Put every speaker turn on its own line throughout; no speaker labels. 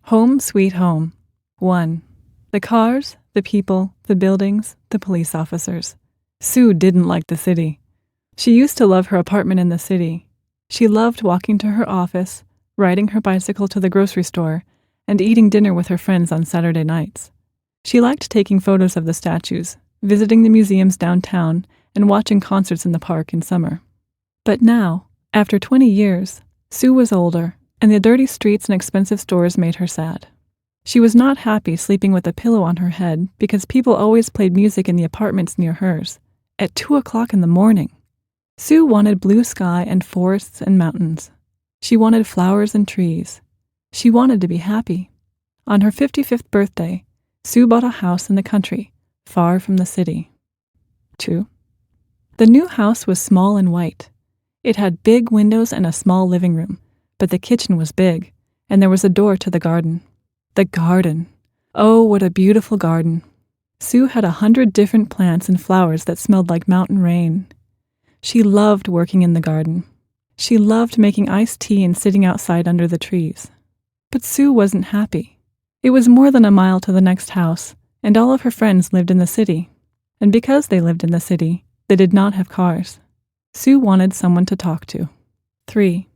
Home Sweet Home. 1. The cars, the people, the buildings, the police officers. Sue didn't like the city. She used to love her apartment in the city. She loved walking to her office, riding her bicycle to the grocery store, and eating dinner with her friends on Saturday nights. She liked taking photos of the statues, visiting the museums downtown, and watching concerts in the park in summer. But now, after 20 years, Sue was older, and the dirty streets and expensive stores made her sad. She was not happy sleeping with a pillow on her head because people always played music in the apartments near hers, at 2 o'clock in the morning. Sue wanted blue sky and forests and mountains. She wanted flowers and trees. She wanted to be happy. On her 55th birthday, Sue bought a house in the country, far from the city. 2. The new house was small and white. It had big windows and a small living room, but the kitchen was big, and there was a door to the garden. The garden! Oh, what a beautiful garden! Sue had 100 different plants and flowers that smelled like mountain rain. She loved working in the garden. She loved making iced tea and sitting outside under the trees. But Sue wasn't happy. It was more than a mile to the next house, and all of her friends lived in the city. And because they lived in the city, they did not have cars. Sue wanted someone to talk to. 3.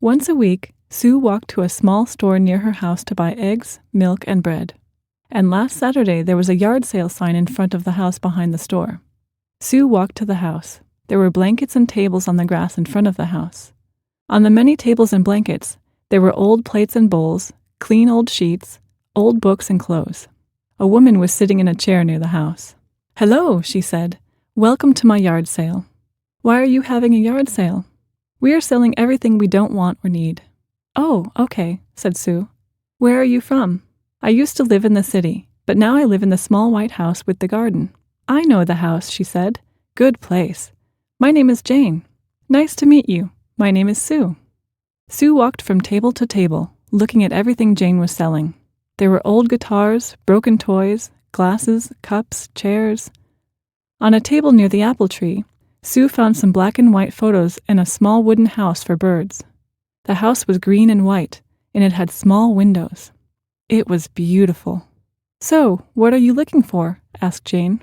Once a week, Sue walked to a small store near her house to buy eggs, milk, and bread. And last Saturday there was a yard sale sign in front of the house behind the store. Sue walked to the house. There were blankets and tables on the grass in front of the house. On the many tables and blankets, there were old plates and bowls, clean old sheets, old books and clothes. A woman was sitting in a chair near the house. "Hello," she said. "Welcome to my yard sale." "Why are you having a yard sale?" "We are selling everything we don't want or need." "Oh, okay," said Sue. "Where are you from?" "I used to live in the city, but now I live in the small white house with the garden." "I know the house," she said. "Good place. My name is Jane." "Nice to meet you. My name is Sue." Sue walked from table to table, looking at everything Jane was selling. There were old guitars, broken toys, glasses, cups, chairs. On a table near the apple tree, Sue found some black and white photos and a small wooden house for birds. The house was green and white, and it had small windows. It was beautiful. "So, what are you looking for?" asked Jane.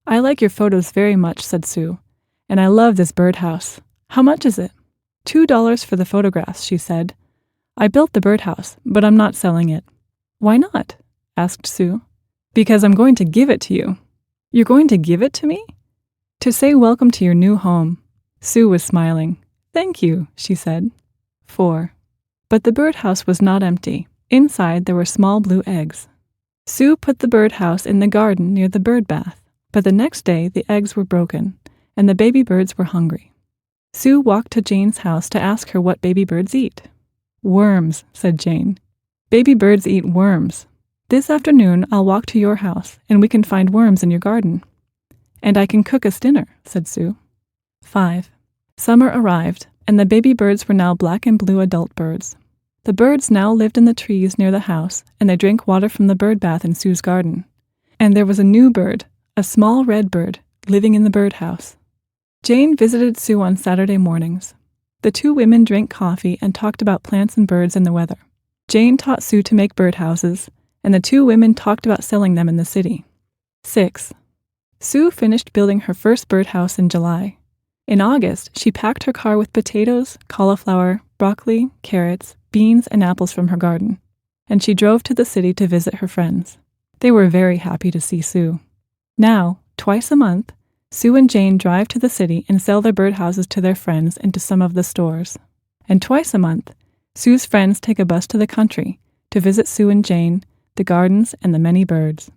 "I like your photos very much," said Sue, "and I love this birdhouse. How much is it?" $2 for the photographs, she said. "I built the birdhouse, but I'm not selling it." "Why not?" asked Sue. "Because I'm going to give it to you." "You're going to give it to me?" "To say welcome to your new home." Sue was smiling. "Thank you," she said. 4. But the birdhouse was not empty. Inside there were small blue eggs. Sue put the birdhouse in the garden near the bird bath, but the next day the eggs were broken, and the baby birds were hungry. Sue walked to Jane's house to ask her what baby birds eat. "Worms," said Jane. "Baby birds eat worms. This afternoon I'll walk to your house, and we can find worms in your garden." "And I can cook us dinner," said Sue. 5. Summer arrived, and the baby birds were now black and blue adult birds. The birds now lived in the trees near the house, and they drank water from the bird bath in Sue's garden. And there was a new bird, a small red bird, living in the birdhouse. Jane visited Sue on Saturday mornings. The two women drank coffee and talked about plants and birds and the weather. Jane taught Sue to make birdhouses, and the two women talked about selling them in the city. 6. Sue finished building her first birdhouse in July. In August, she packed her car with potatoes, cauliflower, broccoli, carrots, beans, and apples from her garden, and she drove to the city to visit her friends. They were very happy to see Sue. Now, twice a month, Sue and Jane drive to the city and sell their birdhouses to their friends and to some of the stores. And twice a month, Sue's friends take a bus to the country to visit Sue and Jane, the gardens, and the many birds.